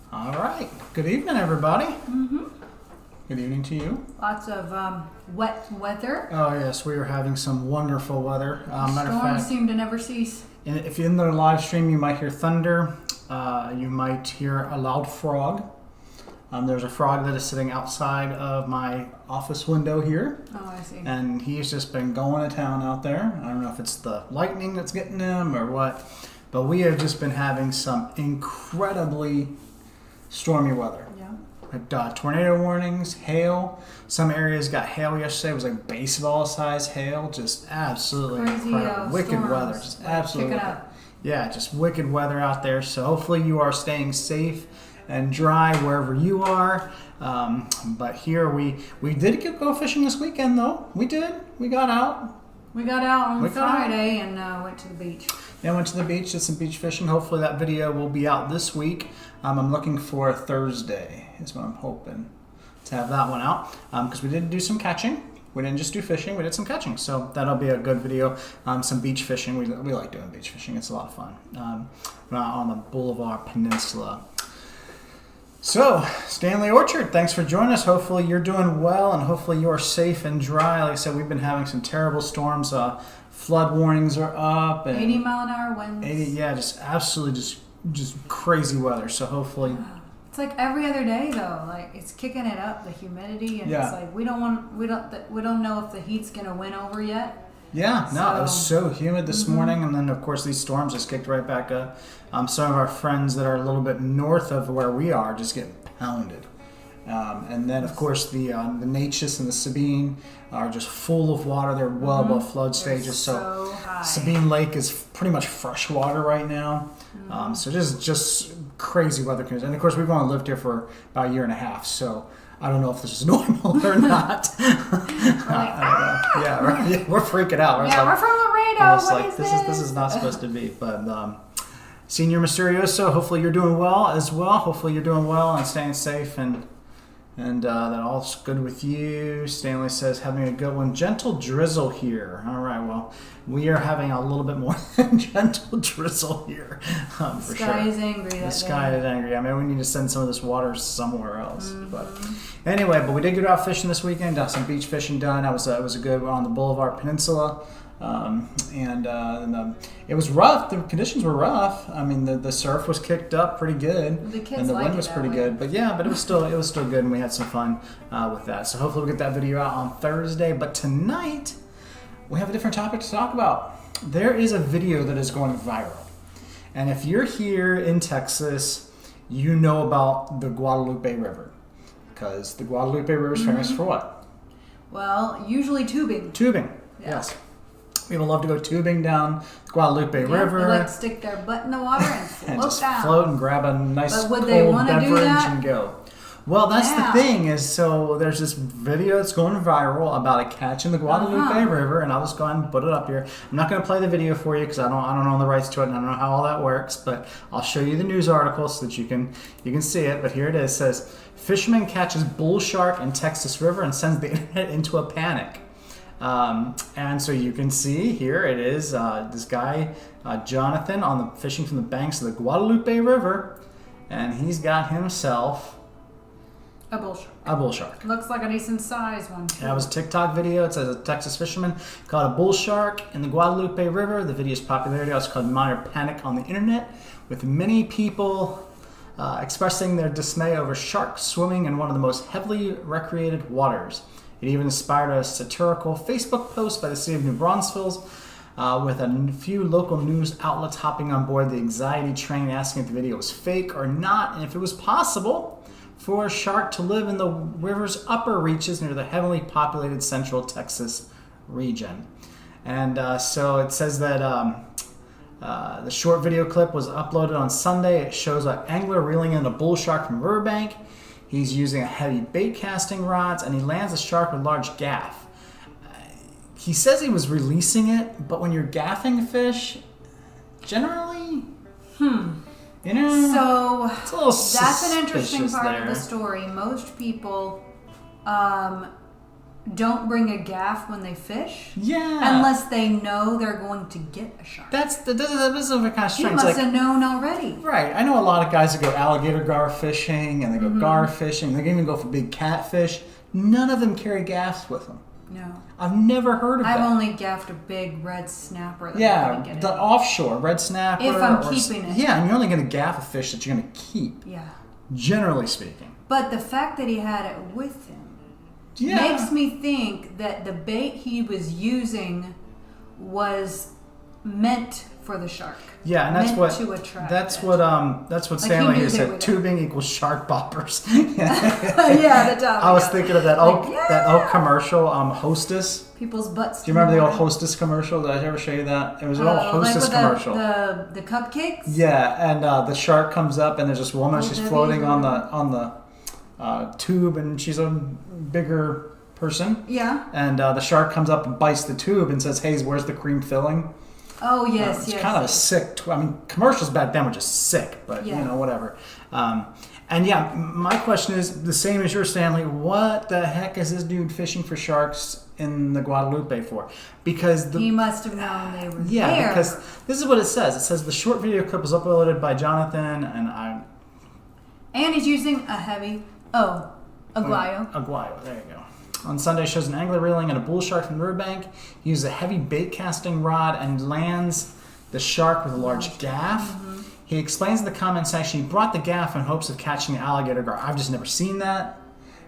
All right. Good evening, everybody. Good evening to you. Lots of wet weather. Oh, yes. We are having some wonderful weather. Matter of Storms fact, seem to never cease. if you're in the live stream, you might hear thunder. You might hear a loud frog. There's a frog that is sitting outside of my office window here. Oh, I see. And he's just been going to town out there. I don't know if it's the lightning that's getting him or what. But we have just been having some incredibly stormy weather. Yeah. Tornado warnings, hail. Some areas got hail yesterday. It was like baseball-sized hail. Just absolutely Crazy, incredible. Wicked storms, weather. Just absolutely. Kicking up. Yeah, just wicked weather out there. So hopefully you are staying safe and dry wherever you are. But here we did go fishing this weekend, though. We did. We got out. We got out on Friday and went to the beach. Yeah, went to the beach, did some beach fishing. Hopefully that video will be out this week. I'm looking for Thursday is what I'm hoping to have that one out. Because we did do some catching. We didn't just do fishing, we did some catching. So that'll be a good video. Some beach fishing. We like doing beach fishing. It's a lot of fun. On the Boulevard Peninsula. So, Stanley Orchard, thanks for joining us. Hopefully you're doing well and hopefully you are safe and dry. Like I said, we've been having some terrible storms. Flood warnings are up. And 80 mile an hour winds. 80, yeah, just absolutely just crazy weather. So hopefully... It's like every other day though. Like it's kicking it up, the humidity, and it's like we don't know if the heat's gonna win over yet. Yeah, no, it was so humid this morning, and then of course these storms just kicked right back up. Some of our friends that are a little bit north of where we are just get pounded. And then of course the Neches and the Sabine are just full of water. They're well above flood stages. So high. Sabine Lake is pretty much fresh water right now. So just crazy weather conditions. And of course we've only lived here for about a year and a half. So I don't know if this is normal or not. Yeah, right. Yeah, we're freaking out. We're from Laredo. What is this? This is not supposed to be. But Senior Mysterioso, hopefully you're doing well as well. Hopefully you're doing well and staying safe and that all's good with you. Stanley says, having a good one. Gentle drizzle here. All right, well, we are having a little bit more gentle drizzle here. For sure. The sky is angry. The sky is angry. I mean, we need to send some of this water somewhere else. But anyway, we did go out fishing this weekend. Got some beach fishing done. It was a good one on the Boulevard Peninsula. It was rough. The conditions were rough. I mean, the surf was kicked up pretty good, the kids and the like wind was pretty good. But yeah, it was still good, and we had some fun with that. So hopefully we'll get that video out on Thursday. But tonight we have a different topic to talk about. There is a video that is going viral, and if you're here in Texas, you know about the Guadalupe River, because the Guadalupe River is famous for what? Well, usually tubing. Tubing. Yeah. Yes. People love to go tubing down the Guadalupe River. They like to stick their butt in the water and float and just down. float and grab a nice cold beverage and go. Well, that's the thing is, so there's this video that's going viral about a catch in the Guadalupe River, and I'll just go ahead and put it up here. I'm not going to play the video for you because I don't own the rights to it, and I don't know how all that works, but I'll show you the news article so that you can see it. But here it is. It says, fisherman catches bull shark in Texas River and sends the internet into a panic. And so you can see here it is this guy Jonathan fishing from the banks of the Guadalupe River, and he's got himself a bull shark. A bull shark. Looks like a decent size one too. That was a TikTok video. It says a Texas fisherman caught a bull shark in the Guadalupe River. The video's popularity also caused minor panic on the internet, with many people expressing their dismay over sharks swimming in one of the most heavily recreated waters. It even inspired a satirical Facebook post by the city of New Braunfels, with a few local news outlets hopping on board the anxiety train, asking if the video was fake or not, and if it was possible for a shark to live in the river's upper reaches near the heavily populated central Texas region. And so it says that the short video clip was uploaded on Sunday. It shows an angler reeling in a bull shark from Riverbank. He's using a heavy bait casting rods, and he lands the shark with a large gaff. He says he was releasing it, but when you're gaffing a fish, generally, you know, so it's a little that's an interesting part there. of the story. Most people don't bring a gaff when they fish. Yeah. Unless they know they're going to get a shark. That is kind of strange. You must have known already. Right. I know a lot of guys that go alligator gar fishing and they go gar fishing. They can even go for big catfish. None of them carry gaffs with them. No. I've never heard of that. I've only gaffed a big red snapper. Yeah, the offshore red snapper. If I'm keeping it. Yeah, and you're only going to gaff a fish that you're going to keep. Yeah. Generally speaking. But the fact that he had it with him makes me think that the bait he was using was meant for the shark. Yeah, and that's meant what to attract that's what Stanley here said. Tubing equals shark boppers. Yeah, the top. I was thinking of that old commercial, Hostess. People's butts. Do you remember the old Hostess commercial? Did I ever show you that? It was an old Hostess commercial. The cupcakes. Yeah, and the shark comes up, and there's this woman. She's floating on the tube, and she's a bigger person. Yeah. And the shark comes up and bites the tube and says, "Hey, where's the cream filling?" Oh, yes, it's kind of a sick... commercials back then were just sick, but, whatever. And, yeah, my question is the same as yours, Stanley. What the heck is this dude fishing for sharks in the Guadalupe for? Because he must have known they were there. Yeah, because this is what it says. It says the short video clip was uploaded by Jonathan, and he's using a heavy... aguayo. Aguayo, there you go. On Sunday, shows an angler reeling in a bull shark from Riverbank. He uses a heavy bait casting rod and lands the shark with a large gaff. Mm-hmm. He explains in the comment section he brought the gaff in hopes of catching an alligator gar. I've just never seen that.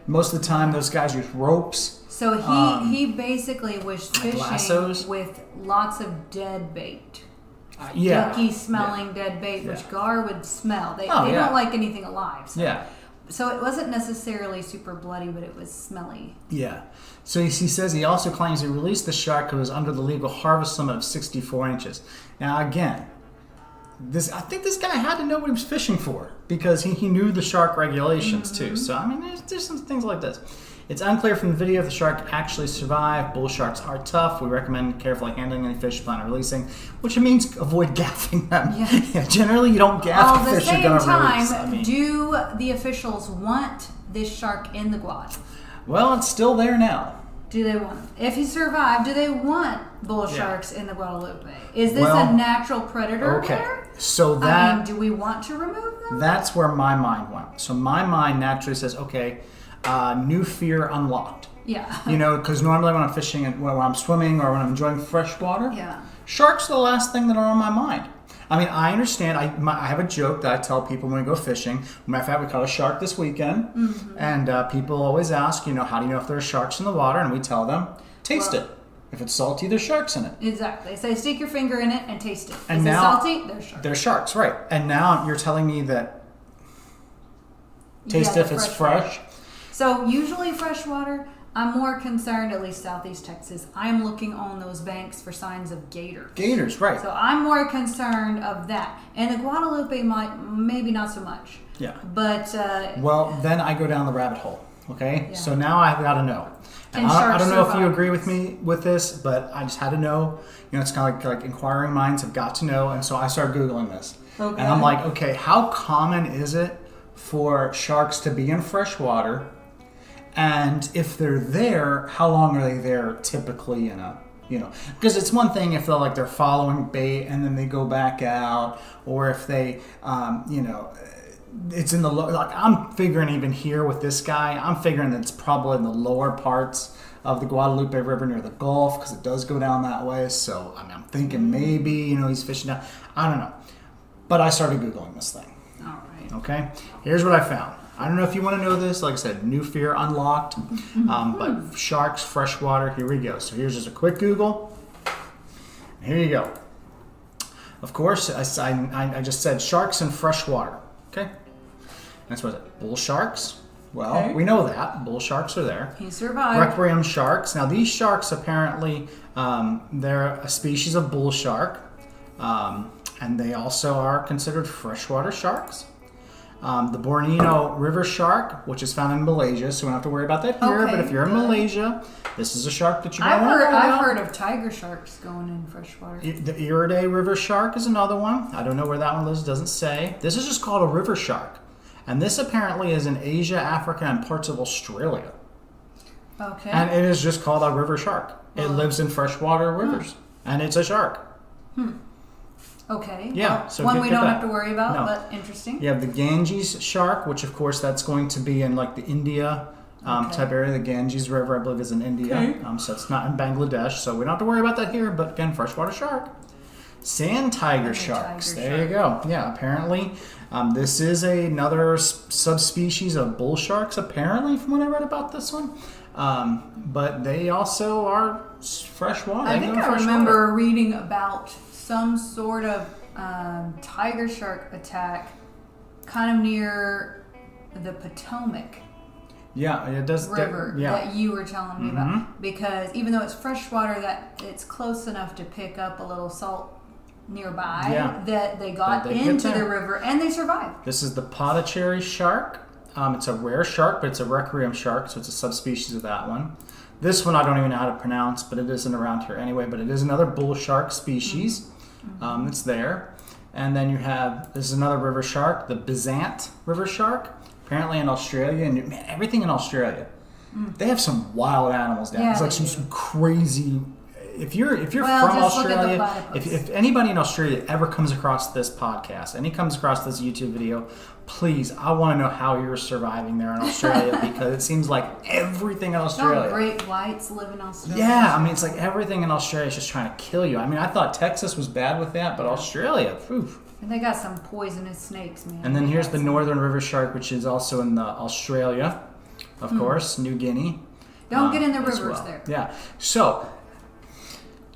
Most of the time, those guys use ropes. So he basically was fishing lassos with lots of dead bait. Yucky smelling dead bait, which gar would smell. They don't like anything alive. So. So it wasn't necessarily super bloody, but it was smelly. Yeah. So he says he also claims he released the shark who was under the legal harvest limit of 64 inches. Now, again, I think this guy had to know what he was fishing for because he knew the shark regulations too. So, there's some things like this. It's unclear from the video if the shark actually survived. Bull sharks are tough. We recommend carefully handling any fish you plan on releasing, which means avoid gaffing them. Yeah, generally, you don't gaff a fish you're going to release. At the same time, do the officials want this shark in the Guad? Well, it's still there now. Do they want it? If he survived, do they want bull sharks in the Guadalupe? Is this a natural predator there? So do we want to remove them? That's where my mind went. So my mind naturally says, okay, new fear unlocked. Yeah. Because normally when I'm fishing, when I'm swimming or when I'm enjoying fresh water, sharks are the last thing that are on my mind. I understand. I have a joke that I tell people when we go fishing. Matter of fact, we caught a shark this weekend, and people always ask, how do you know if there are sharks in the water? And we tell them, taste it. If it's salty, there's sharks in it. Exactly. So stick your finger in it and taste it. And Is it salty? There's sharks. There's sharks, right. And now you're telling me that taste if it's fresh? So usually freshwater, I'm more concerned, at least Southeast Texas, I'm looking on those banks for signs of gators. Gators, right. So I'm more concerned of that. And the Guadalupe maybe not so much. Yeah. But... well, then I go down the rabbit hole, okay? Yeah. So now I've got to know. And I don't know if you agree with me with this, but I just had to know. It's kind of like inquiring minds have got to know. And so I started Googling this. Okay. And I'm like, okay, how common is it for sharks to be in fresh water? And if they're there, how long are they there typically in a, because it's one thing if they're following bait and then they go back out, or if they, it's in the I'm figuring even here with this guy, I'm figuring that it's probably in the lower parts of the Guadalupe River near the Gulf because it does go down that way. So I'm thinking maybe he's fishing down. I don't know, but I started Googling this thing. All right. Okay. Here's what I found. I don't know if you want to know this. Like I said, new fear unlocked. But sharks, freshwater, here we go. So here's just a quick Google. Here you go. Of course, I just said sharks in freshwater. Okay. That's what is it? Bull sharks. Well, we know that bull sharks are there. He survived. Requiem sharks. Now these sharks apparently they're a species of bull shark, and they also are considered freshwater sharks. The Borneo river shark, which is found in Malaysia, so we don't have to worry about that here. But if you're in Malaysia, this is a shark that you might want to know about. I've heard of tiger sharks going in freshwater. The Iriday river shark is another one. I don't know where that one lives. Doesn't say. This is just called a river shark, and this apparently is in Asia, Africa, and parts of Australia. Okay. And it is just called a river shark. It lives in freshwater rivers, and it's a shark. Okay. Yeah. Well, so one we don't that. have to worry about, No. but interesting. You have the Ganges shark, which of course that's going to be in like the India type area. The Ganges River, I believe, is in India. Okay. So it's not in Bangladesh. So we don't have to worry about that here. But again, freshwater shark. Sand tiger sharks. There you go. Yeah. Apparently, this is another subspecies of bull sharks. Apparently, from what I read about this one. But they also are freshwater. I think I remember reading about some sort of tiger shark attack kind of near the Potomac it does. river that you were telling me about. Because even though it's freshwater, that it's close enough to pick up a little salt nearby that they got into the river and they survived. This is the Potacherry shark. It's a rare shark, but it's a requiem shark, so it's a subspecies of that one. This one I don't even know how to pronounce, but it isn't around here anyway. But it is another bull shark species. It's there. And then you have, this is another river shark, the Bizant river shark, apparently in Australia. And man, everything in Australia, they have some wild animals down there. It's like some crazy. If you're from Australia, if anybody in Australia ever comes across this podcast and he comes across this YouTube video, please, I want to know how you're surviving there in Australia because it seems like everything in Australia. Don't great whites live in Australia. Yeah, I mean, it's like everything in Australia is just trying to kill you. I mean, I thought Texas was bad with that, but Australia, oof. And they got some poisonous snakes, man. And then here's the northern river shark, which is also in Australia, of course, New Guinea. Don't get in the rivers there. Yeah. So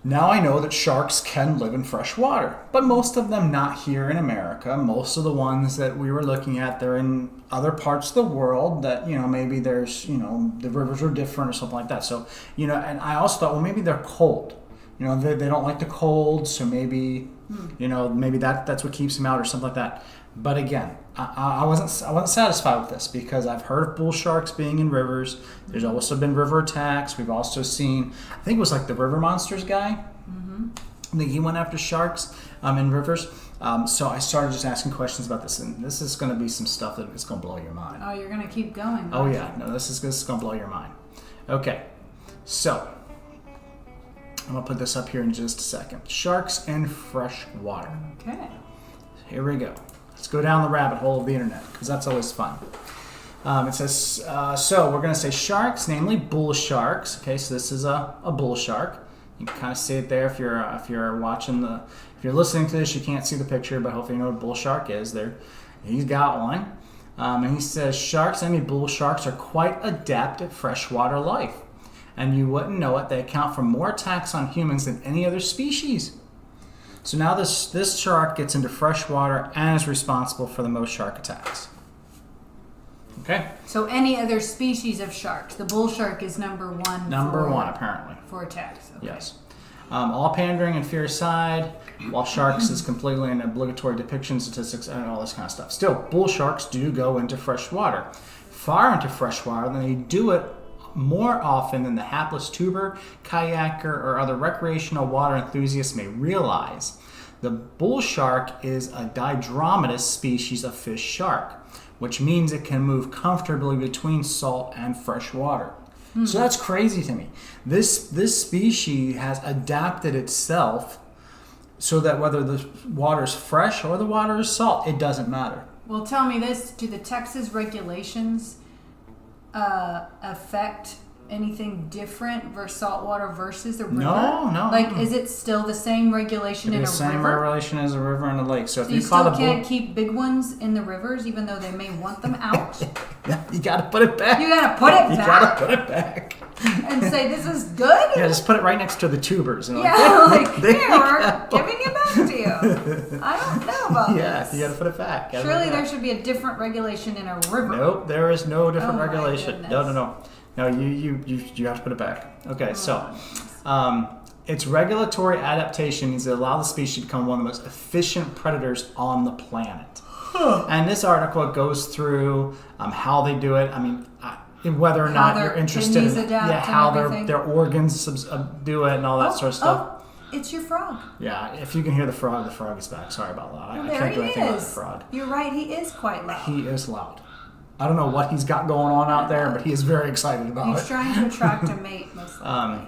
now I know that sharks can live in fresh water, but most of them not here in America. Most of the ones that we were looking at, they're in other parts of the world that, maybe there's, the rivers are different or something like that. So, and I also thought, well, maybe they're cold. They don't like the cold, so maybe, maybe that's what keeps them out or something like that. But again, I wasn't satisfied with this because I've heard of bull sharks being in rivers. There's also been river attacks. We've also seen, I think it was like the River Monsters guy. I think he went after sharks in rivers. So I started just asking questions about this, and this is going to be some stuff that is going to blow your mind. Oh, you're going to keep going. Oh yeah, no, this is going to blow your mind. Okay, so I'm going to put this up here in just a second. Sharks in fresh water. Okay. Here we go. Let's go down the rabbit hole of the internet because that's always fun. It says, so we're going to say sharks, namely bull sharks. Okay, so this is a bull shark. You can kind of see it there if you're watching if you're listening to this, you can't see the picture, but hopefully you know what a bull shark is. There, he's got one. And he says sharks, namely bull sharks, are quite adept at freshwater life. And you wouldn't know it, they account for more attacks on humans than any other species. So now this shark gets into fresh water and is responsible for the most shark attacks. Okay? So any other species of sharks, the bull shark is number one. Number one, apparently. For attacks. Okay. Yes. All pandering and fear aside, while sharks is completely an obligatory depiction, statistics, and all this kind of stuff. Still, bull sharks do go into fresh water. Far into fresh water, and they do it more often than the hapless tuber, kayaker, or other recreational water enthusiasts may realize. The bull shark is a didromatous species of fish shark, which means it can move comfortably between salt and fresh water. So that's crazy to me. This species has adapted itself so that whether the water is fresh or the water is salt, it doesn't matter. Well, tell me this: do the Texas regulations affect anything different versus saltwater versus the river? No. Like, is it still the same regulation in a river? The same regulation as a river and a lake. So if you still can't keep big ones in the rivers, even though they may want them out. Yeah, you got to put it back. You got to put it back. You got to put it back. and say, this is good? Yeah, just put it right next to the tubers. And Here, we're giving it back to you. I don't know about this. Yeah, you got to put it back. Surely there should be a different regulation in a river. Nope, there is no different regulation. Goodness. No, you have to put it back. Okay, so its regulatory adaptation means to allow the species to become one of the most efficient predators on the planet. And this article goes through how they do it. I mean, whether or not you're interested in how their organs do it and all that sort of stuff. Oh, it's your frog. Yeah, if you can hear the frog is back. Sorry about that. I can't do anything about the frog. You're right, he is quite loud. He is loud. I don't know what he's got going on out there, but he is very excited about it. He's trying to attract a mate, most likely.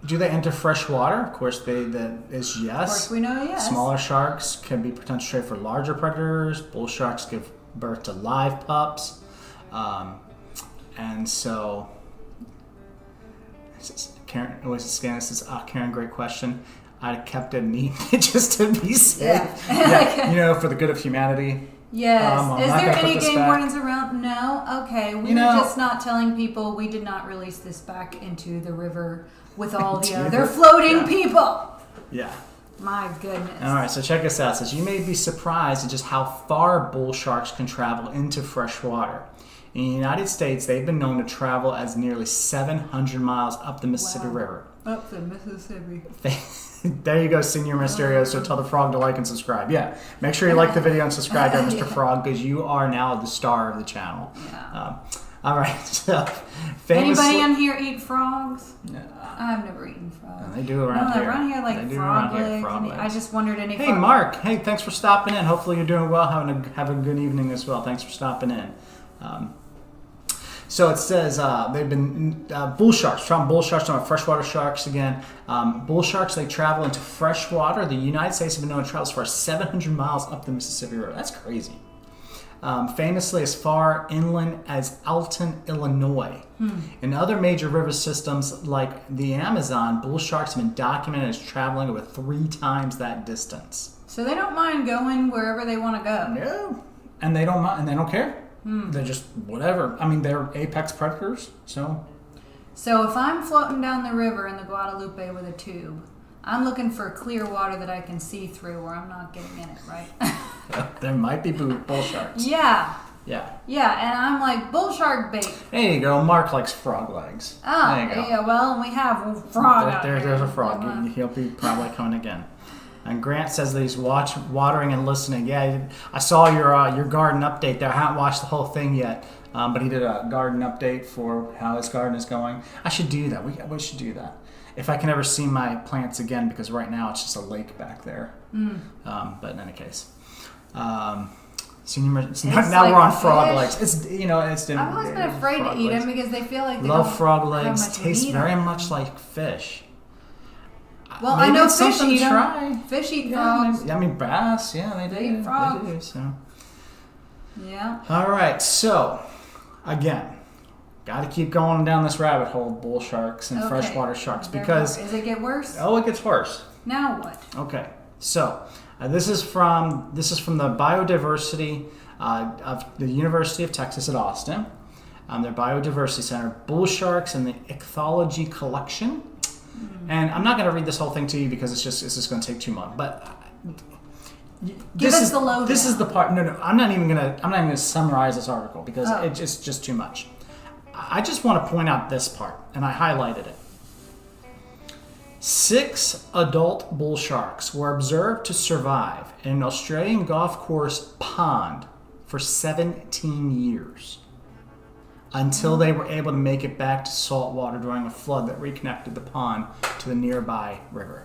Do they enter fresh water? Of course, that is yes. Of course, we know yes. Smaller sharks can be potential prey for larger predators. Bull sharks give birth to live pups, and so. Karen, this is Karen. Great question. I kept it neat just to be safe. Yeah, for the good of humanity. Yes. Is there any game wardens around? No? Okay. We were just not telling people we did not release this back into the river with all the other floating people. Yeah. My goodness. All right, so check this out. It says, you may be surprised at just how far bull sharks can travel into fresh water. In the United States, they've been known to travel as nearly 700 miles up the Mississippi River. Up the Mississippi. There you go, Senior Mysterio. So tell the frog to like and subscribe. Yeah, make sure you like the video and subscribe there, Mr. Frog, because you are now the star of the channel. Yeah. All right. So, anybody in here eat frogs? No. I've never eaten frogs. No, they do around here. Around here like frog legs. I just wondered any. Hey, Mark. Hey, thanks for stopping in. Hopefully you're doing well, having a good evening as well. Thanks for stopping in. So it says they've been bull sharks. Talking bull sharks, talking about freshwater sharks again. Bull sharks, they travel into freshwater. The United States have been known to travel as far as 700 miles up the Mississippi River. That's crazy. Famously as far inland as Alton, Illinois. In other major river systems like the Amazon, bull sharks have been documented as traveling over 3 times that distance. So they don't mind going wherever they want to go. No, and they don't mind, and they don't care. They're just whatever. I mean, they're apex predators. So if I'm floating down the river in the Guadalupe with a tube, I'm looking for clear water that I can see through where I'm not getting in it, right? There might be bull sharks. Yeah. Yeah. Yeah, and I'm like, bull shark bait. There you go. Mark likes frog legs. Oh, there you go. Yeah, well, we have frog out there. There's a frog. He'll be probably coming again. And Grant says that he's watering and listening. Yeah, I saw your garden update there. I haven't watched the whole thing yet, but he did a garden update for how his garden is going. I should do that. We should do that. If I can ever see my plants again, because right now it's just a lake back there. But in any case, now we're on frog legs. I've always been afraid to eat them because they feel like they love frog legs. Taste very much like fish. Well, maybe I know it's fish something eat to try. Fish eat frogs. I mean, bass. Yeah, they eat frogs. They do. So. Yeah. All right. So, again, got to keep going down this rabbit hole of bull sharks and freshwater sharks because does it get worse? Oh, it gets worse. Now what? Okay. So, this is from the biodiversity of the University of Texas at Austin. Their biodiversity center, bull sharks and the ichthyology collection. And I'm not going to read this whole thing to you because it's just going to take too long. But give us the lowdown. This is the part. No, I'm not even going to summarize this article because it's just too much. I just want to point out this part, and I highlighted it. 6 adult bull sharks were observed to survive in an Australian golf course pond for 17 years. Until they were able to make it back to salt water during a flood that reconnected the pond to the nearby river.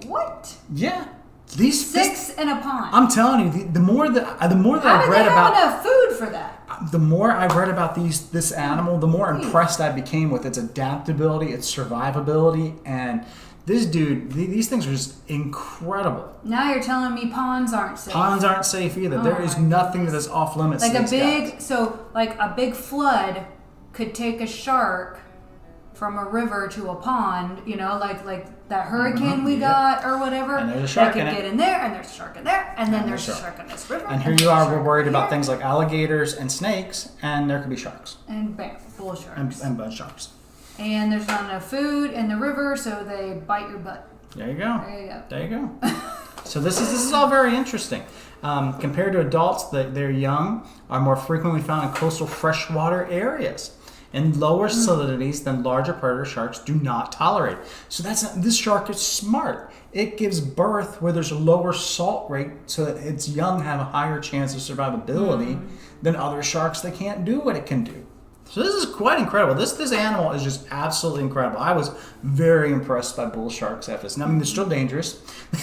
What? Yeah, these 6 in a pond. I'm telling you, the more that I read about, enough food for that. The more I read about this animal, the more impressed I became with its adaptability, its survivability, and this dude. These things are just incredible. Now you're telling me ponds aren't safe. Ponds aren't safe either. There is nothing that is off limits. Like a big flood could take a shark from a river to a pond, like that hurricane we got or whatever. And there's a shark in it. Get in there, and there's a shark in there, and then there's a shark in this river. And here you are, we're worried about things like alligators and snakes, and there could be sharks. And bull sharks. And bull sharks. And there's not enough food in the river, so they bite your butt. There you go. So this is all very interesting. Compared to adults, their young are more frequently found in coastal freshwater areas. In lower salinities than larger predator sharks do not tolerate. So this shark is smart. It gives birth where there's a lower salt rate so that its young have a higher chance of survivability than other sharks that can't do what it can do. So this is quite incredible. This animal is just absolutely incredible. I was very impressed by bull sharks after this. I mean, they're still dangerous.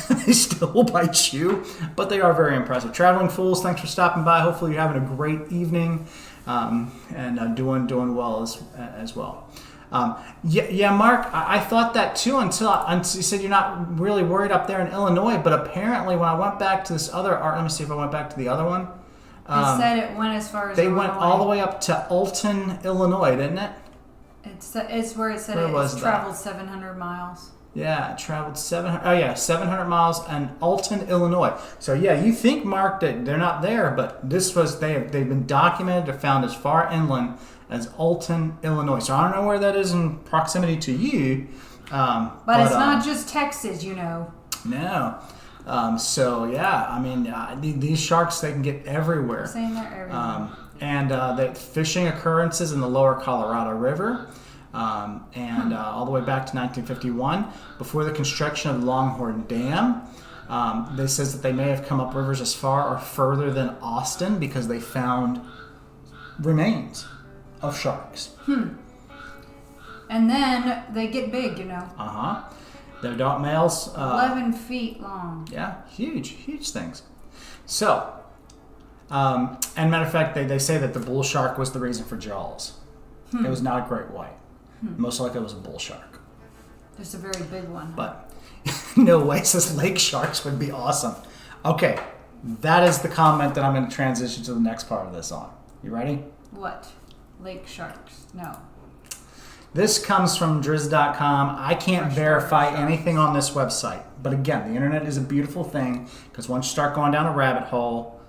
They still will bite you, but they are very impressive. Traveling Fools, thanks for stopping by. Hopefully you're having a great evening and doing well as well. Mark, I thought that too until you said you're not really worried up there in Illinois, but apparently when I went back to this other let me see if I went back to the other one. It said it went as far as they went all the way up to Alton, Illinois, didn't it? It's where it said it's traveled 700 miles. Yeah, it traveled 700 miles and Alton, Illinois. So yeah, you think, Mark, that they're not there, but they've been documented or found as far inland as Alton, Illinois. So I don't know where that is in proximity to you. But it's not just Texas, No. So yeah, I mean, these sharks, they can get everywhere. Saying they're everywhere. And the fishing occurrences in the lower Colorado River, all the way back to 1951, before the construction of the Longhorn Dam. They says that they may have come up rivers as far or further than Austin because they found remains of sharks. And then they get big, They're adult males. 11 feet long. Yeah, huge things. So, and matter of fact, they say that the bull shark was the reason for Jaws. It was not a great white. Most likely it was a bull shark. Just a very big one. But no way, says lake sharks would be awesome. Okay, that is the comment that I'm going to transition to the next part of this on. You ready? What? Lake sharks? No. This comes from Drizz.com. I can't verify anything on this website. But again, the internet is a beautiful thing because once you start going down a rabbit hole,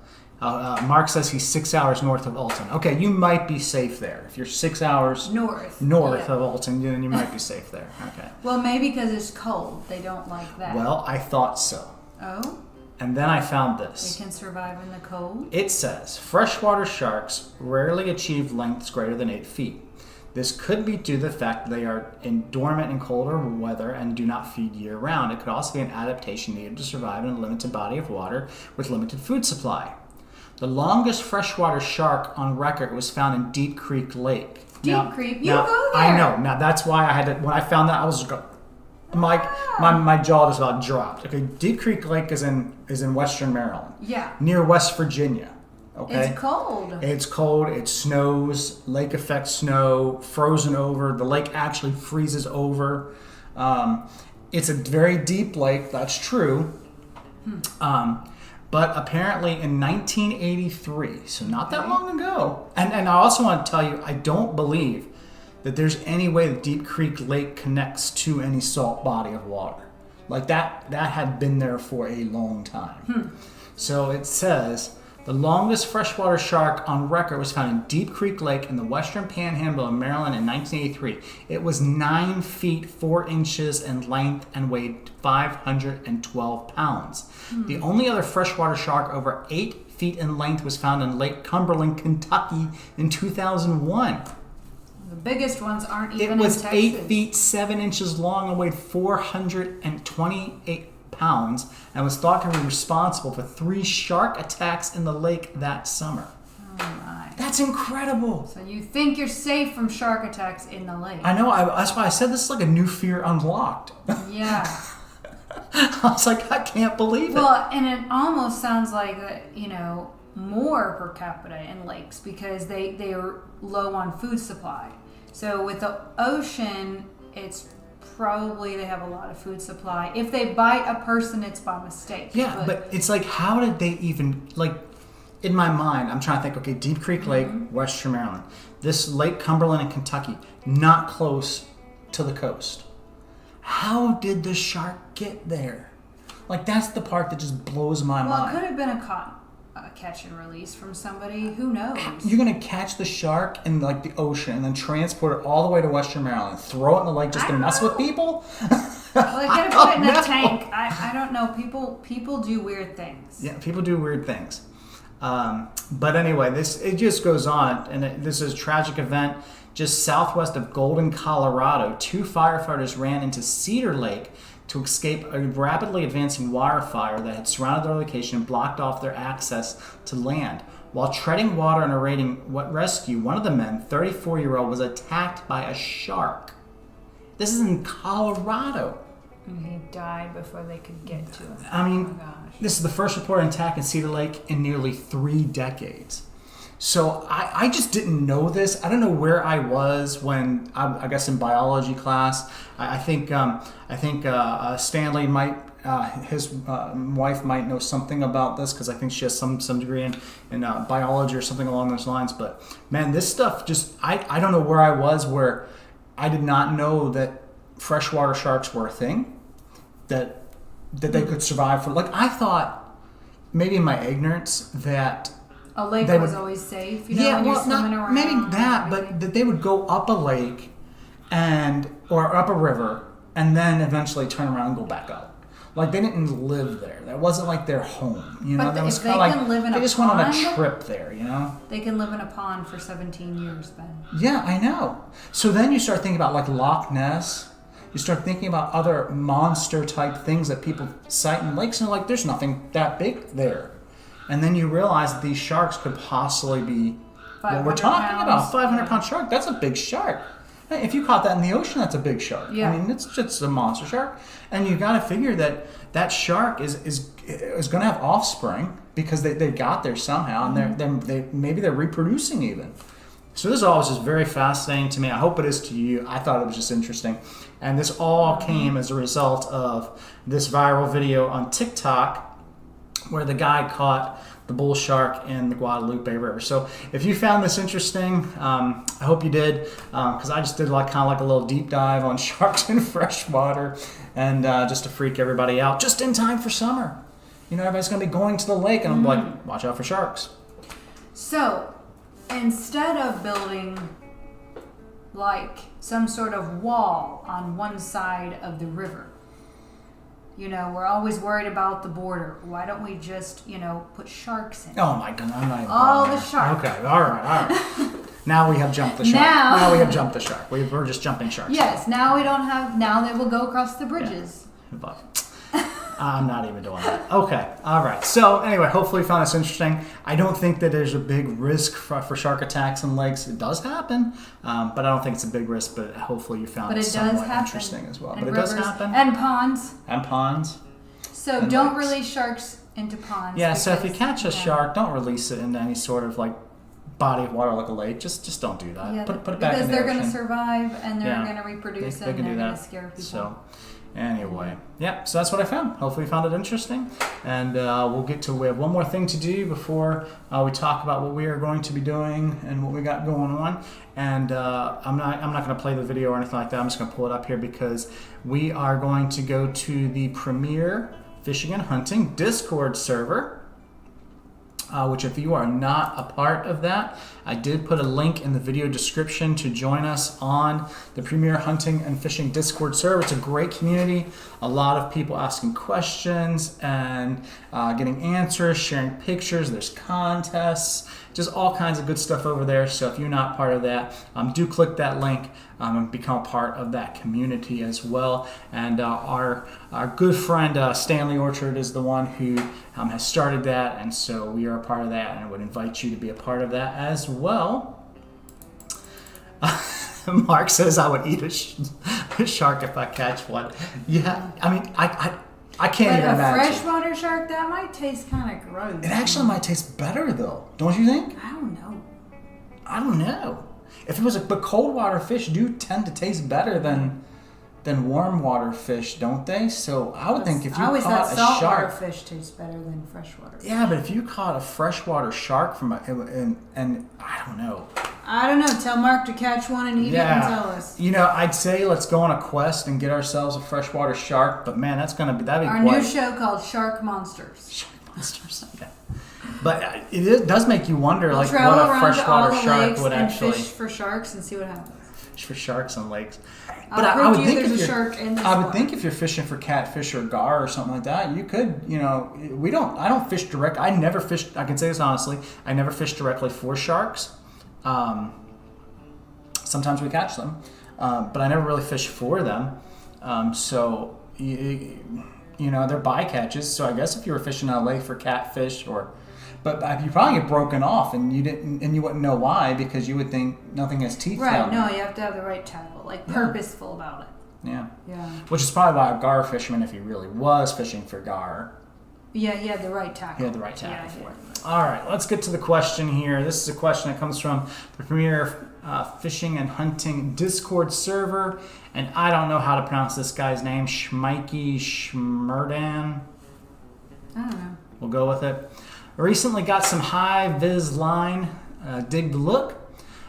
Mark says he's 6 hours north of Alton. Okay, you might be safe there. If you're 6 hours north of Alton, then you might be safe there. Okay. Well, maybe because it's cold. They don't like that. Well, I thought so. Oh? And then I found this. They can survive in the cold? It says, freshwater sharks rarely achieve lengths greater than 8 feet. This could be due to the fact that they are dormant in colder weather and do not feed year-round. It could also be an adaptation needed to survive in a limited body of water with limited food supply. The longest freshwater shark on record was found in Deep Creek Lake. Deep Creek? You go there. I know. Now, that's why I had to... When I found that, I was going... My jaw just about dropped. Okay, Deep Creek Lake is in western Maryland. Yeah. Near West Virginia. Okay. It's cold. It's cold. It snows. Lake effect snow. Frozen over. The lake actually freezes over. It's a very deep lake. That's true. But apparently in 1983, so not that long ago, and I also want to tell you, I don't believe that there's any way that Deep Creek Lake connects to any salt body of water. Like that had been there for a long time. So it says... The longest freshwater shark on record was found in Deep Creek Lake in the western panhandle of Maryland in 1983. It was 9 feet 4 inches in length and weighed 512 pounds. The only other freshwater shark over 8 feet in length was found in Lake Cumberland, Kentucky in 2001. The biggest ones aren't even in Texas. It was 8 feet 7 inches long and weighed 428 pounds and was thought to be responsible for 3 shark attacks in the lake that summer. Oh my. That's incredible. So you think you're safe from shark attacks in the lake. I know. That's why I said this is like a new fear unlocked. Yeah. I was like, I can't believe it. Well, and it almost sounds like, more per capita in lakes because they are low on food supply. So with the ocean, it's probably they have a lot of food supply. If they bite a person, it's by mistake. Yeah, but it's like, how did they even, like, in my mind, I'm trying to think, okay, Deep Creek Lake, Western Maryland. This Lake Cumberland in Kentucky, not close to the coast. How did the shark get there? Like, that's the part that just blows my mind. Well, it could have been a catch and release from somebody. Who knows? You're going to catch the shark in, like, the ocean and then transport it all the way to Western Maryland, throw it in the lake just to mess with people? Well, they could have put it in a tank. I don't know. People do weird things. Yeah, people do weird things. But anyway, it just goes on, and this is a tragic event. Just southwest of Golden, Colorado, 2 firefighters ran into Cedar Lake to escape a rapidly advancing wildfire that had surrounded their location and blocked off their access to land. While treading water and awaiting rescue, one of the men, 34-year-old, was attacked by a shark. This is in Colorado. And he died before they could get to him. I mean, oh my gosh. This is the first reported attack in Cedar Lake in nearly 3 decades. So I just didn't know this. I don't know where I was when, I guess in biology class. I think Stanley might, his wife might know something about this, because I think she has some degree in biology or something along those lines. But man, this stuff just, I don't know where I was where I did not know that freshwater sharks were a thing, that they could survive for. Like, I thought, maybe in my ignorance, that a lake was always safe, when you're swimming around. Maybe that, but that they would go up a lake or up a river and then eventually turn around and go back up. Like, they didn't live there. That wasn't like their home, But that was if they can live in they a just pond, went on a trip there, They can live in a pond for 17 years, Ben. Yeah, I know. So then you start thinking about, like, Loch Ness. You start thinking about other monster type things that people cite in lakes, and like, there's nothing that big there. And then you realize that these sharks could possibly be what we're talking about. 500-pound shark. That's a big shark. Hey, if you caught that in the ocean, that's a big shark. Yeah. I mean, it's just a monster shark. And you got to figure that shark is going to have offspring, because they got there somehow, and maybe they're reproducing even. So this all was just very fascinating to me. I hope it is to you. I thought it was just interesting. And this all came as a result of this viral video on TikTok where the guy caught the bull shark in the Guadalupe River. So if you found this interesting, I hope you did, because I just did kind of like a little deep dive on sharks in freshwater, and just to freak everybody out, just in time for summer. Everybody's going to be going to the lake, and I'm like, watch out for sharks. So instead of building like some sort of wall on one side of the river, we're always worried about the border. Why don't we just, put sharks in? Oh my God, I'm not even. All the sharks. Okay, all right. Now we have jumped the shark. Now we have jumped the shark. We're just jumping sharks. Yes, now we don't have. Now they will go across the bridges. Yeah. But I'm not even doing that. Okay, all right. So anyway, hopefully you found this interesting. I don't think that there's a big risk for shark attacks in lakes. It does happen, but I don't think it's a big risk. But hopefully you found it somewhat interesting as well. And but it does happen. And ponds. And ponds. So and don't lakes. release sharks into ponds. Yeah. So if you catch a shark, don't release it into any sort of like body of water like a lake. Just don't do that. Yeah, put it back in because the they're ocean. going to survive and they're going to reproduce they can and do they're that. going to scare people. So anyway, so that's what I found. Hopefully you found it interesting, and we have one more thing to do before we talk about what we are going to be doing and what we got going on. And I'm not going to play the video or anything like that. I'm just going to pull it up here because we are going to go to the Premier Fishing and Hunting Discord server. Which if you are not a part of that, I did put a link in the video description to join us on the Premier Hunting and Fishing Discord server. It's a great community. A lot of people asking questions and getting answers, sharing pictures. There's contests, just all kinds of good stuff over there. So if you're not part of that, do click that link and become a part of that community as well. And our good friend Stanley Orchard is the one who has started that, and so we are a part of that, and I would invite you to be a part of that as well. Mark says I would eat a shark if I catch one. Yeah, I mean, I can't even imagine. A freshwater shark, that might taste kind of gross. It actually might taste better though, don't you think? I don't know. If it was but cold water fish do tend to taste better than warm water fish, don't they? So I would think if you caught a saltwater shark, fish tastes better than freshwater. Yeah, but if you caught a freshwater shark from and I don't know. I don't know. Tell Mark to catch one and eat it and tell us. You know, I'd say let's go on a quest and get ourselves a freshwater shark. But man, that'd be our new show called Shark Monsters. Shark Monsters. Yeah. But it does make you wonder, like, what a freshwater shark would actually fish for sharks and see what happens. Fish for sharks and lakes. But I would think if you're fishing for catfish or gar or something like that, you could, you know, I don't fish direct. I never fished. I can say this honestly. I never fished directly for sharks. Sometimes we catch them, but I never really fish for them. So you know, they're bycatches. So I guess if you were fishing in a lake for catfish but you probably get broken off, and you wouldn't know why, because you would think nothing has teeth. Right? No, you have to have the right tackle, purposeful about it. Yeah. Yeah. Which is probably why a gar fisherman, if he really was fishing for gar. Yeah, he had the right tackle. He had the right tackle for it. All right, let's get to the question here. This is a question that comes from the Premier Fishing and Hunting Discord server, and I don't know how to pronounce this guy's name. Schmeiki Schmerdan. I don't know. We'll go with it. Recently got some high vis line. Dig the look.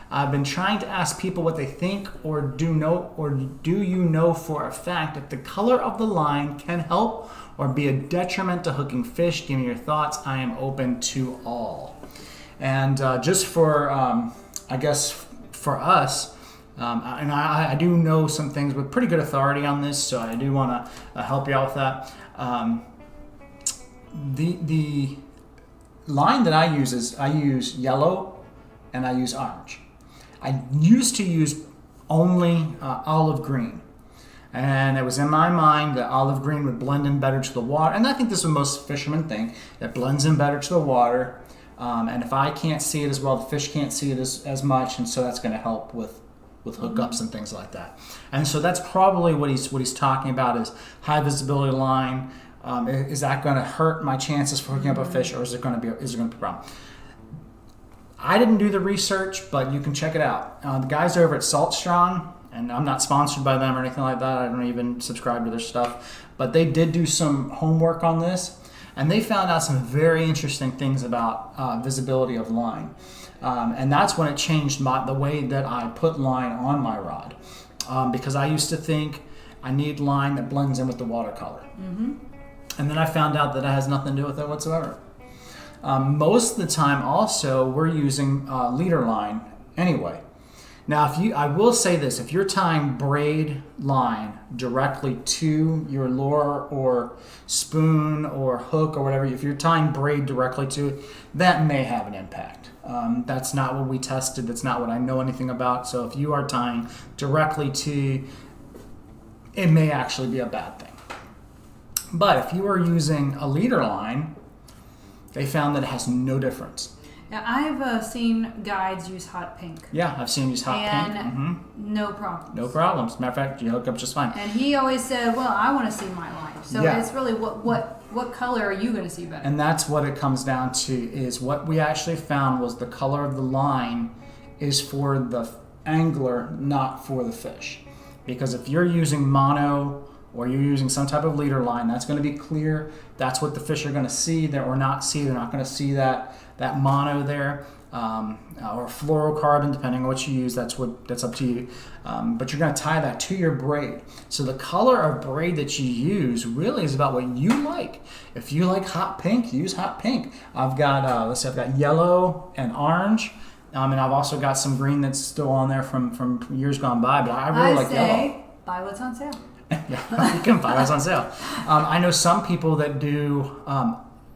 I've been trying to ask people what they think, or do you know for a fact if the color of the line can help or be a detriment to hooking fish? Give me your thoughts. I am open to all. And just for, I guess, for us, and I do know some things with pretty good authority on this, so I do want to help you out with that. The line that I use yellow and I use orange. I used to use only olive green, and it was in my mind that olive green would blend in better to the water, and I think this is what most fishermen think, that blends in better to the water, and if I can't see it as well, the fish can't see it as much, and so that's going to help with hookups and things like that. And so that's probably what he's talking about, is high visibility line. Is that going to hurt my chances for hooking up a fish, or is it going to be a problem? I didn't do the research, but you can check it out. The guys over at Salt Strong, and I'm not sponsored by them or anything like that. I don't even subscribe to their stuff, but they did do some homework on this, and they found out some very interesting things about visibility of line, and that's when it changed the way that I put line on my rod, because I used to think I need line that blends in with the watercolor. Mm-hmm. And then I found out that it has nothing to do with it whatsoever. Most of the time, also, we're using leader line anyway. Now, I will say this: if you're tying braid line directly to your lure or spoon or hook or whatever, if you're tying braid directly to it, that may have an impact. That's not what we tested. That's not what I know anything about. So if you are tying directly to, it may actually be a bad thing. But if you are using a leader line, they found that it has no difference. Now, I've seen guides use hot pink. Yeah, I've seen use hot pink. And no problems. No problems. Matter of fact, you hook up just fine. And he always said, well, I want to see my line. So it's really what color are you going to see better? And that's what it comes down to, is what we actually found was the color of the line is for the angler, not for the fish. Because if you're using mono, or you're using some type of leader line, that's going to be clear. That's what the fish are going to see or not see. They're not going to see that mono there, or fluorocarbon, depending on what you use. That's up to you. But you're going to tie that to your braid. So the color of braid that you use really is about what you like. If you like hot pink, use hot pink. I've got I've got yellow and orange. And I've also got some green that's still on there from years gone by. But I really like yellow. Buy what's on sale. Yeah, you can buy those on sale. I know some people that do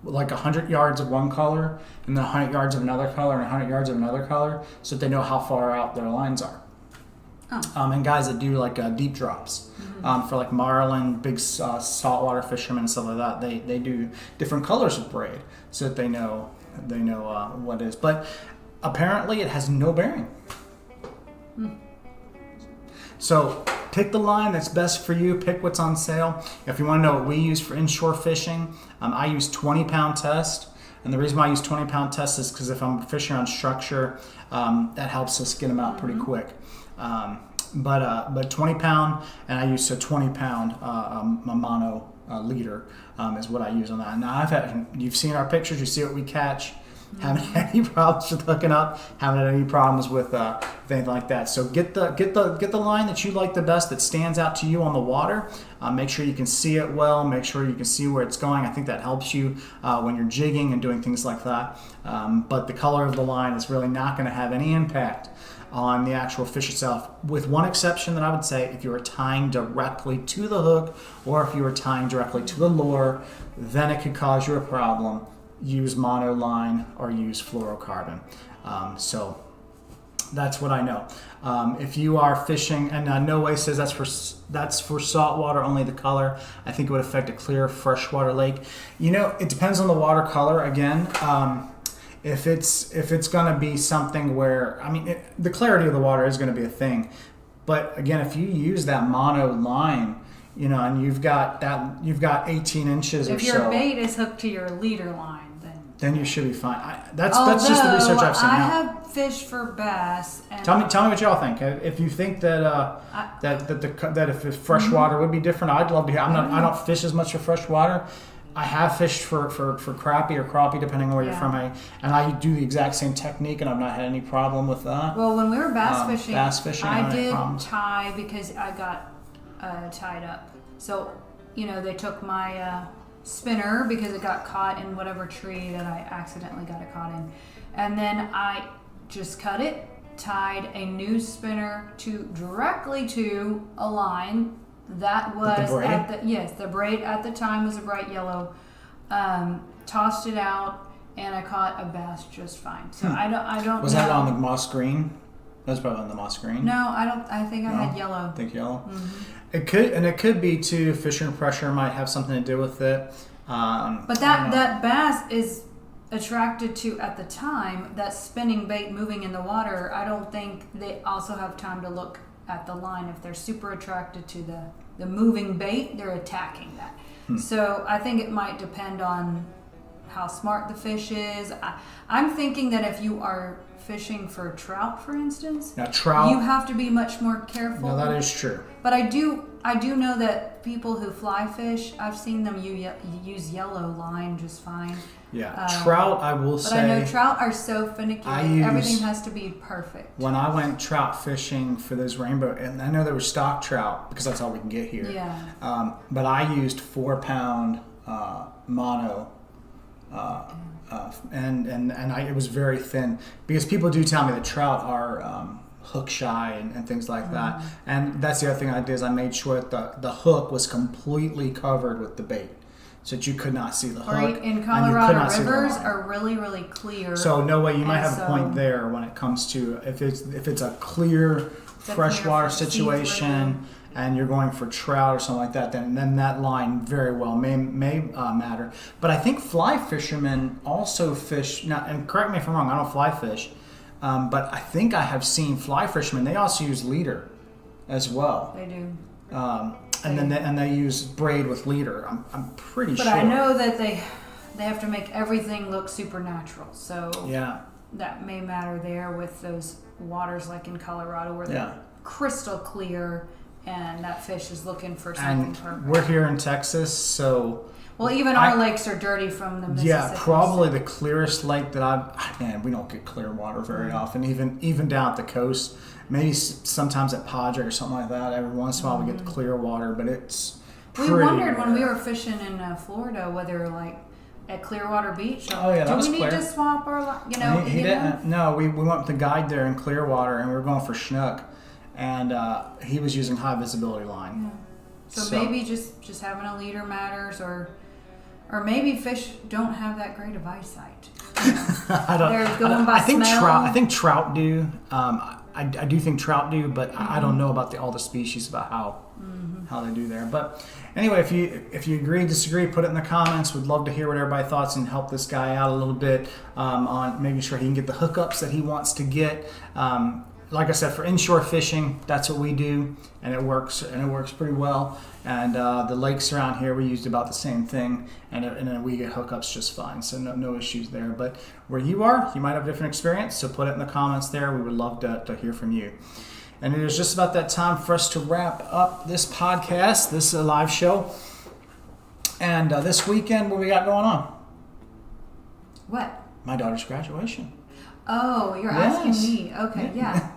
like 100 yards of one color and then 100 yards of another color and 100 yards of another color, so that they know how far out their lines are. Oh. And guys that do like deep drops, for like marlin, big saltwater fishermen and stuff like that, they do different colors of braid so that they know what it is. But apparently it has no bearing. So pick the line that's best for you. Pick what's on sale. If you want to know what we use for inshore fishing, I use 20-pound test. And the reason why I use 20-pound test is because if I'm fishing on structure, that helps us get them out pretty quick. But 20-pound, and I use a 20-pound mono leader is what I use on that. Now you've seen our pictures. You see what we catch. Haven't had any problems with hooking up. Haven't had any problems with anything like that. So get the line that you like the best, that stands out to you on the water. Make sure you can see it well. Make sure you can see where it's going. I think that helps you when you're jigging and doing things like that. But the color of the line is really not going to have any impact on the actual fish itself, with one exception that I would say: if you are tying directly to the hook, or if you are tying directly to the lure, then it could cause you a problem. Use mono line or use fluorocarbon. So that's what I know. If you are fishing, and no way says that's for saltwater, only the color. I think it would affect a clear freshwater lake. It depends on the water color again. If it's going to be something where, the clarity of the water is going to be a thing. But again, if you use that mono line, and you've got 18 inches or so. If your bait is hooked to your leader line, then you should be fine. That's just the research I've seen. I have fished for bass. And tell me what y'all think. If you think that that if freshwater would be different, I'd love to hear. I don't fish as much for freshwater. I have fished for crappie or crappie, depending on where you're from, and I do the exact same technique, and I've not had any problem with that. Well, when we were bass fishing, I did tie because I got tied up. So, they took my spinner because it got caught in whatever tree that I accidentally got it caught in. And then I just cut it, tied a new spinner directly to a line that was the braid at the time was a bright yellow. Tossed it out, and I caught a bass just fine. So I don't. Was that on the moss green? That was probably on the moss green. No, I don't. I think I had yellow. I think yellow. Mm-hmm. It could be too. Fishing pressure might have something to do with it. But that bass is attracted to, at the time, that spinning bait moving in the water. I don't think they also have time to look at the line. If they're super attracted to the moving bait, they're attacking that. So I think it might depend on how smart the fish is. I'm thinking that if you are fishing for trout, for instance, you have to be much more careful. No, that is true. But I do know that people who fly fish, I've seen them use yellow line just fine. Yeah, trout, I will say. But I know trout are so finicky. Everything has to be perfect. When I went trout fishing for those rainbow, and I know there were stock trout because that's all we can get here. Yeah. But I used 4-pound mono. It was very thin, because people do tell me that trout are hook shy and things like that. And that's the other thing I did, is I made sure that the hook was completely covered with the bait, so that you could not see the hook. In Colorado, rivers are really, really clear. So no way, you might have a point there when it comes to if it's a clear freshwater situation and you're going for trout or something like that, then that line very well may matter. But I think fly fishermen also fish. Now, and correct me if I'm wrong, I don't fly fish, but I think I have seen fly fishermen. They also use leader as well. They do. And they use braid with leader. I'm pretty sure. But I know that they have to make everything look supernatural. So yeah, that may matter there with those waters like in Colorado where they're crystal clear. And that fish is looking for something perfect. We're here in Texas, so... Well, even our lakes are dirty from the Mississippi. Yeah, probably the clearest lake that Man, we don't get clear water very often, even down at the coast. Maybe sometimes at Padre or something like that. Every once in a while we get the clear water, but it's pretty We wondered rare. when we were fishing in Florida whether, like, at Clearwater Beach, that was clear. Do we need to swap our... He didn't. No, we went with the guide there in Clearwater, and we were going for snook. And he was using high visibility line. Yeah. So maybe just having a leader matters, or maybe fish don't have that great of eyesight. They're going by smell. I think trout do. I do think trout do, but I don't know about all the species about how they do there. But anyway, if you agree, disagree, put it in the comments. We'd love to hear what everybody thoughts and help this guy out a little bit on making sure he can get the hookups that he wants to get. Like I said, for inshore fishing, that's what we do, and it works pretty well. And the lakes around here, we used about the same thing, and then we get hookups just fine, so no issues there. But where you are, you might have a different experience, so put it in the comments there. We would love to hear from you. And it is just about that time for us to wrap up this podcast, this live show. And this weekend, what we got going on? What? My daughter's graduation. Oh, you're asking me. Okay, yeah.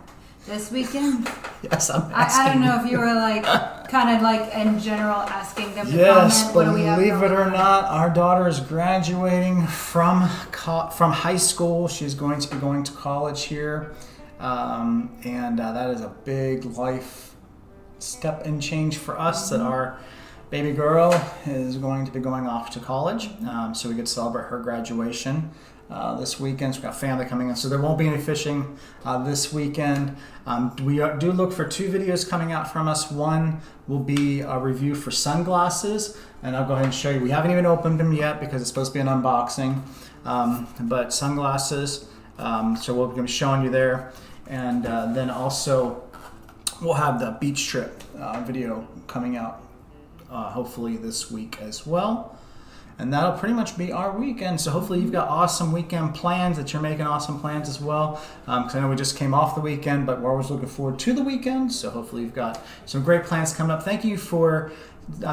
This weekend? Yes, I'm asking. I don't know if you were like, kind of like in general asking them to yes, comment. What do we have believe it going or on? not, our daughter is graduating from high school. She's going to be going to college here. And that is a big life step and change for us that our baby girl is going to be going off to college. So we get to celebrate her graduation this weekend. So we've got family coming in. So there won't be any fishing this weekend. We do look for 2 videos coming out from us. One will be a review for sunglasses. And I'll go ahead and show you. We haven't even opened them yet because it's supposed to be an unboxing. But sunglasses. So we'll be showing you there. And then also we'll have the beach trip video coming out hopefully this week as well. And that'll pretty much be our weekend. So hopefully you've got awesome weekend plans, that you're making awesome plans as well. Because I know we just came off the weekend, but we're always looking forward to the weekend. So hopefully you've got some great plans coming up. Thank you for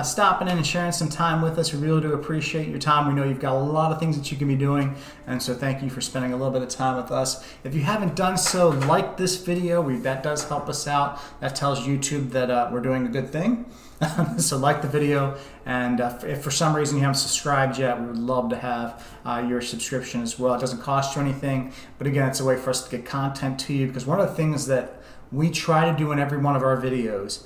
stopping in and sharing some time with us. We really do appreciate your time. We know you've got a lot of things that you can be doing, and so thank you for spending a little bit of time with us. If you haven't done so, like this video. That does help us out. That tells YouTube that we're doing a good thing. So like the video, and if for some reason you haven't subscribed yet, we would love to have your subscription as well. It doesn't cost you anything, but again, it's a way for us to get content to you, because one of the things that we try to do in every one of our videos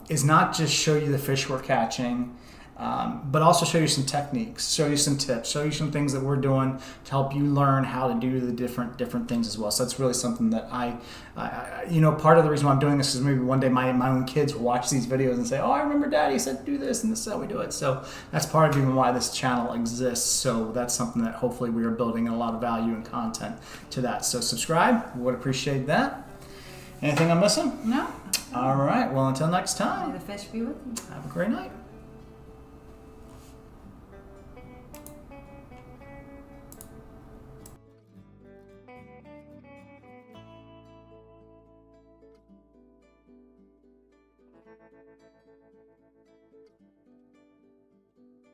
is not just show you the fish we're catching, but also show you some techniques, show you some tips, show you some things that we're doing to help you learn how to do the different things as well. So that's really something that I part of the reason why I'm doing this is maybe one day my own kids will watch these videos and say, oh, I remember Daddy said do this, and this is how we do it. So that's part of even why this channel exists. So that's something that hopefully we are building a lot of value and content to that. So subscribe, we would appreciate that. Anything I'm missing? No. All right, well, until next time. May the fish be with you. Have a great night.